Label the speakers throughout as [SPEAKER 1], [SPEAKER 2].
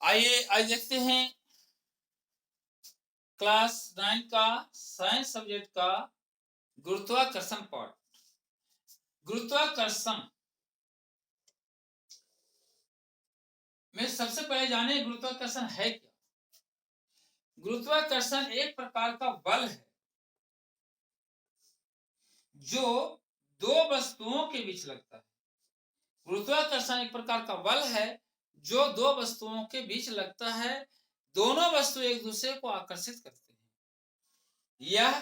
[SPEAKER 1] आइए आज देखते हैं क्लास 9 का साइंस सब्जेक्ट का गुरुत्वाकर्षण पार्ट। गुरुत्वाकर्षण में सबसे पहले जाने गुरुत्वाकर्षण है क्या। गुरुत्वाकर्षण एक प्रकार का बल है जो दो वस्तुओं के बीच लगता है। गुरुत्वाकर्षण एक प्रकार का बल है जो दो वस्तुओं के बीच लगता है। दोनों वस्तु एक दूसरे को आकर्षित करते हैं, यह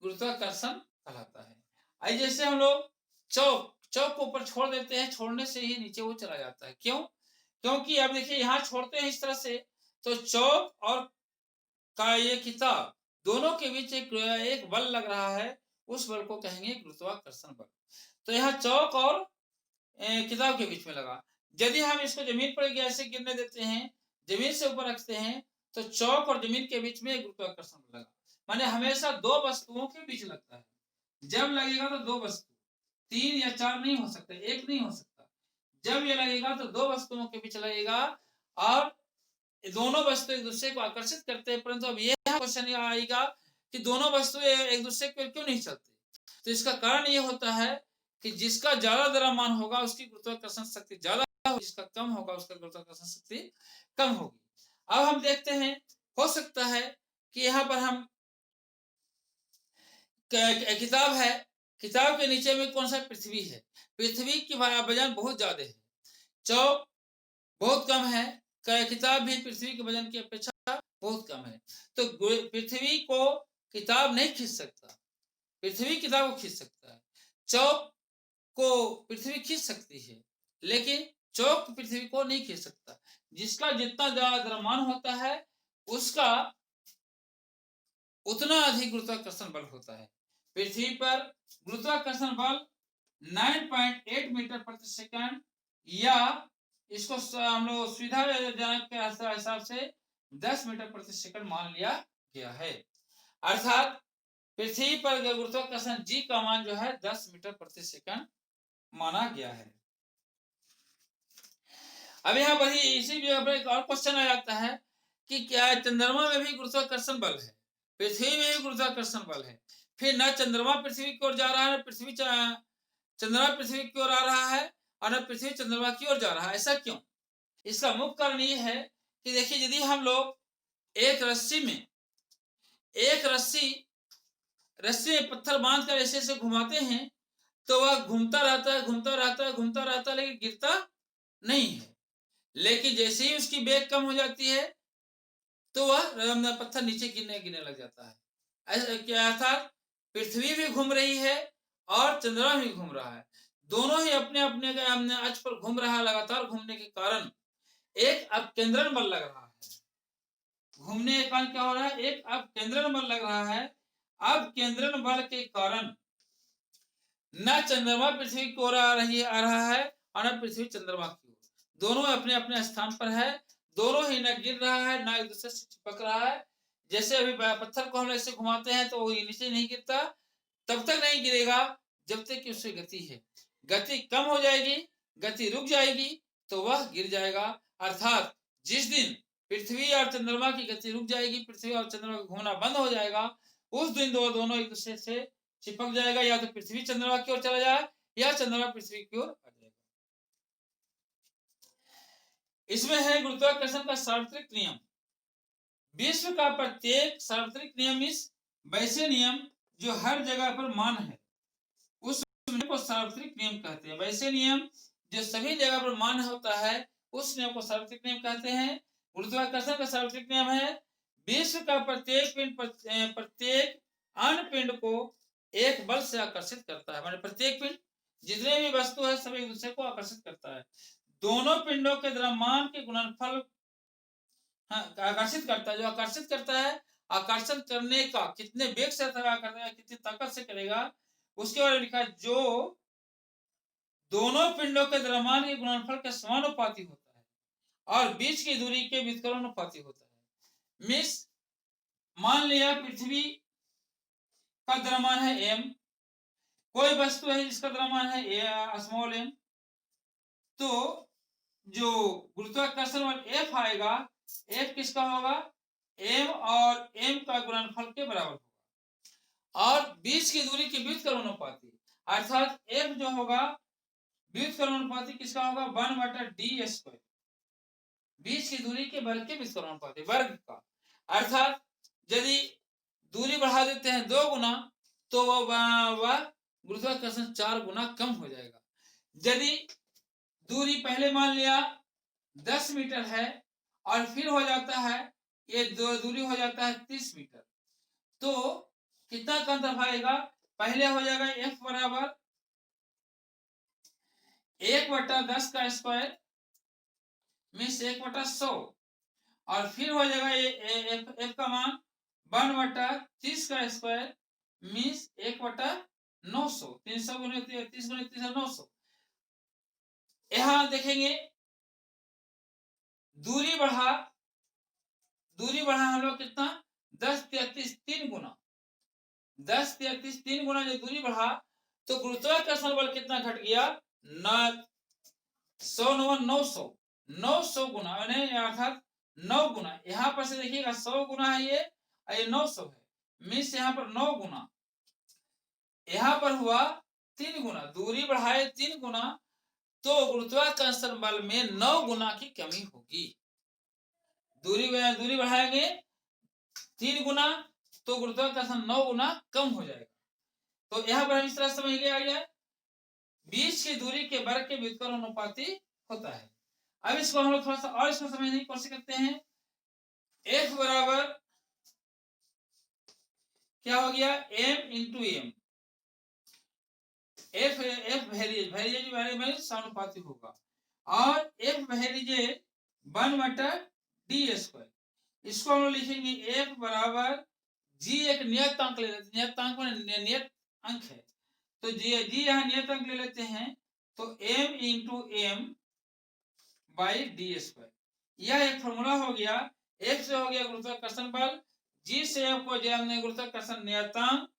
[SPEAKER 1] गुरुत्वाकर्षण कहलाता है। आई जैसे हम लोग चौक को ऊपर छोड़ देते हैं, छोड़ने से ही नीचे वो चला जाता है। क्यों? क्योंकि अब देखिए यहाँ छोड़ते हैं इस तरह से, तो चौक और का ये किताब दोनों के बीच एक बल लग रहा है, उस बल को कहेंगे गुरुत्वाकर्षण बल। तो यहाँ चौक और किताब के बीच में लगा। यदि हम इसको जमीन पर ऐसे गिरने देते हैं, जमीन से ऊपर रखते हैं, तो चौक और जमीन के बीच में गुरुत्वाकर्षण लगा। माने हमेशा दो वस्तुओं के बीच लगता है। जब लगेगा तो दो वस्तु, 3 या 4 नहीं हो सकते, एक नहीं हो सकता। जब ये लगेगा तो दो वस्तुओं के बीच लगेगा और दोनों वस्तु एक दूसरे को आकर्षित करते हैं। परंतु अब यह क्वेश्चन आएगा कि दोनों वस्तु एक दूसरे के क्यों नहीं चलते। तो इसका कारण यह होता है कि जिसका ज्यादा द्रव्यमान होगा उसकी गुरुत्वाकर्षण शक्ति ज्यादा होगी, जिसका कम होगा उसका गुरुत्वाकर्षण शक्ति कम होगी। अब हम देखते हैं, हो सकता है कि यहाँ पर हम किताब है, किताब के नीचे में कौन सा पृथ्वी है। पृथ्वी की वजन बहुत ज्यादा है, चौक बहुत कम है, किताब भी पृथ्वी के वजन की अपेक्षा बहुत कम है। तो पृथ्वी को किताब नहीं खींच सकता, पृथ्वी किताब को खींच सकता है। चौक को पृथ्वी खींच सकती है, लेकिन चौक पृथ्वी को नहीं खींच सकता। जिसका जितना ज्यादा द्रव्यमान होता है उसका उतना अधिक गुरुत्वाकर्षण बल होता है। पृथ्वी पर गुरुत्वाकर्षण बल 9.8 मीटर प्रति सेकंड, या इसको हम लोग सुविधाजनक के हिसाब से 10 मीटर प्रति सेकंड मान लिया गया है। अर्थात पृथ्वी पर गुरुत्वाकर्षण जी का मान जो है 10 मीटर प्रति सेकंड माना गया है। अब यहाँ पर ही इसी जगह पर एक और क्वेश्चन आ जाता है कि क्या चंद्रमा में भी गुरुत्वाकर्षण बल है, पृथ्वी में भी गुरुत्वाकर्षण बल है, फिर न चंद्रमा पृथ्वी की ओर जा रहा है, न पृथ्वी चंद्रमा पृथ्वी की ओर आ रहा है, और न पृथ्वी चंद्रमा की ओर जा रहा है। ऐसा क्यों? इसका मुख्य कारण ये है कि देखिए, यदि हम लोग एक रस्सी में पत्थर बांध कर ऐसे ऐसे घुमाते हैं तो वह घूमता रहता है, घूमता रहता है, घूमता रहता है, लेकिन गिरता नहीं है। लेकिन जैसे ही उसकी वेग कम हो जाती है तो वह पत्थर नीचे गिरने लग जाता है। ऐसा क्या अर्थात पृथ्वी भी घूम रही है और चंद्रमा भी घूम रहा है, दोनों ही अपने अपने अक्ष पर घूम रहा है। लगातार घूमने के कारण एक अपकेंद्रण बल लग रहा है। घूमने के कारण क्या हो रहा है? एक अपकेंद्रण बल लग रहा है। अपकेंद्रण बल के कारण न चंद्रमा पृथ्वी की ओर आ रहा है और न पृथ्वी चंद्रमा की ओर, दोनों अपने अपने स्थान पर है। दोनों ही न गिर रहा है न एक दूसरे से चिपक रहा है। जैसे अभी पत्थर को हम ऐसे घुमाते हैं तो वो नीचे नहीं गिरता, तब तक नहीं गिरेगा जब तक कि उसकी गति है। गति कम हो जाएगी, गति रुक जाएगी तो वह गिर जाएगा। अर्थात जिस दिन पृथ्वी और चंद्रमा की गति रुक जाएगी, पृथ्वी और चंद्रमा का घूमना बंद हो जाएगा, उस दिन दोनों एक दूसरे से चिपक जाएगा। या तो पृथ्वी चंद्रमा की ओर चला जाए या चंद्रमा पृथ्वी की ओर आ जाएगा। इसमें है गुरुत्वाकर्षण का सार्वत्रिक नियम। विश्व का प्रत्येक सार्वत्रिक नियम इस वैसे नियम जो हर जगह पर मान है, उस नियम को सार्वत्रिक नियम कहते हैं। वैसे नियम जो सभी जगह पर मान होता है उस नियम को सार्वत्रिक नियम कहते हैं। गुरुत्वाकर्षण का सार्वत्रिक नियम है विश्व का प्रत्येक पिंड प्रत्येक अन्य पिंड को एक बल से आकर्षित करता है। माने प्रत्येक पिंड, जितने भी वस्तु है, सब एक दूसरे को आकर्षित करता है। दोनों पिंडों के द्रव्यमान के गुणनफल आकर्षित करता है। जो आकर्षित करता है, आकर्षण करने का कितने वेग से करता है, कितनी ताकत से करेगा, उसके बारे में लिखा है जो दोनों पिंडों के द्रव्यमान के गुणनफल के समानुपाती होता है और बीच की दूरी के व्युत्क्रमानुपाती होता है। मिस मान लिया पृथ्वी का द्रव्यमान है m, कोई वस्तु है जिसका द्रव्यमान है स्मॉल m, तो जो गुरुत्वाकर्षण बल F आएगा, F किसका होगा, m और m का गुणनफल के बराबर होगा। और बीच की दूरी की व्युत्क्रमानुपाती अर्थात F जो होगा व्युत्क्रमानुपाती किसका होगा, 1/d²। बीच की दूरी के वर्ग के व्युत्क्रमानुपाती वर्ग का, अर्थात यदि दूरी बढ़ा देते हैं 2 गुना तो वह गुरुत्वाकर्षण 4 गुना कम हो जाएगा। यदि दूरी पहले मान लिया 10 मीटर है और फिर हो जाता है ये दूरी हो जाता है 30 मीटर, तो कितना का अंतर आएगा, पहले हो जाएगा F बराबर 1/10 का स्क्वायर मीन्स 1/100 और फिर हो जाएगा F का मान 1/30 का स्क्वायर मीन्स 1/900। 300 गुने 30 गुने 30 900। यहां देखेंगे दूरी बढ़ा हम लोग कितना 10 33 3 गुना 10 33 3 गुना जो दूरी बढ़ा तो गुरुत्वाकर्षण बल कितना घट गया, 900 गुना अर्थात 9 गुना। यहां पर से देखिएगा 100 गुना है ये 900 है मीन्स यहाँ पर 9 गुना, यहां पर हुआ 3 गुना, दूरी बढ़ाए 3 गुना तो गुरुत्वाकर्षण बल में 9 गुना की कमी होगी। दूरी बढ़ाएंगे 3 गुना तो गुरुत्वाकर्षण 9 गुना कम हो जाएगा। तो यहाँ पर हम इस तरह समझ गया बीच की दूरी के वर्ग के व्युत्क्रमानुपाती होता है। अब इसको हम लोग थोड़ा सा और इसको समझने की कोशिश करते हैं। F बराबर क्या हो गया, m into M. F variable समानुपाती होगा और F वेरिएबल 1/d²। इसको हम लोग लिखेंगे F बराबर G एक नियत अंक ले लेते हैं, नियत अंक में नियत अंक है तो G यहाँ नियत अंक ले लेते हैं तो m into M by d²। यह एक फॉर्मूला हो गया। F से हो गया गुरुत्वाकर्षण बल, G से F को जो हमने गुरुत्वाकर्षण नियतांक,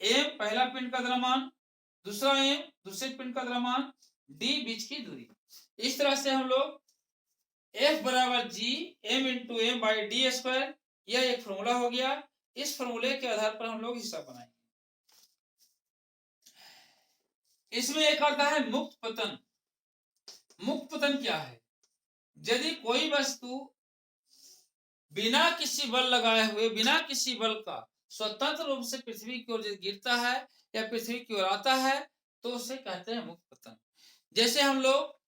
[SPEAKER 1] m पहला पिंड का द्रव्यमान, दूसरा m दूसरे पिंड का द्रव्यमान, d बीच की दूरी। इस तरह से हम लोग F बराबर G m into M by d², यह एक फॉर्मूला हो गया। इस फॉर्मूले के आधार पर हम लोग हिसाब बनाएंगे। इसमें एक आता है मुक्त पतन। मुक्त पतन क्या है, यदि कोई वस्तु बिना किसी बल लगाए हुए, बिना किसी बल का स्वतंत्र रूप से पृथ्वी की ओर गिरता है या पृथ्वी की ओर आता है तो उसे कहते हैं मुक्त पतन। जैसे हम लोग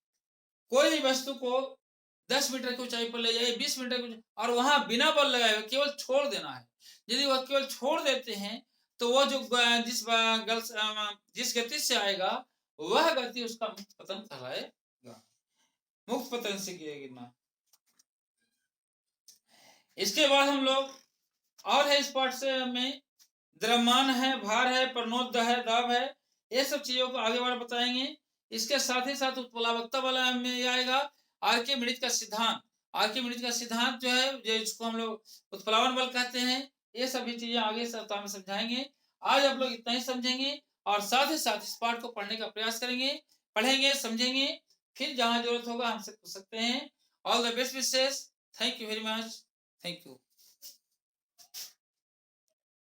[SPEAKER 1] कोई भी वस्तु को 10 मीटर की ऊंचाई पर ले जाइए, 20 मीटर की, और वहां बिना बल लगाए हुए केवल छोड़ देना है, यदि वह केवल छोड़ देते हैं तो वह जो जिस गति से आएगा वह गति उसका मुक्त पतन कहलाएगा। मुक्त पतन से गिरना। इसके बाद हम लोग और है इस पाठ से में द्रव्यमान है, भार है, प्रणोद है, दाब है, ये सब चीजों को आगे बढ़ बताएंगे। इसके साथ ही साथ उत्प्लावकता वाला में आएगा आर्किमिडीज का सिद्धांत। आर्किमिडीज का सिद्धांत जो है जिसको हम लोग उत्प्लावन बल कहते हैं, ये सभी चीजें आगे सप्ताह में समझाएंगे। आज आप लोग इतना ही समझेंगे और साथ ही साथ इस पाठ को पढ़ने का प्रयास करेंगे, पढ़ेंगे, समझेंगे, फिर जहां जरूरत होगा हमसे पूछ सकते हैं। All the best wishes. Thank you very much. Thank you.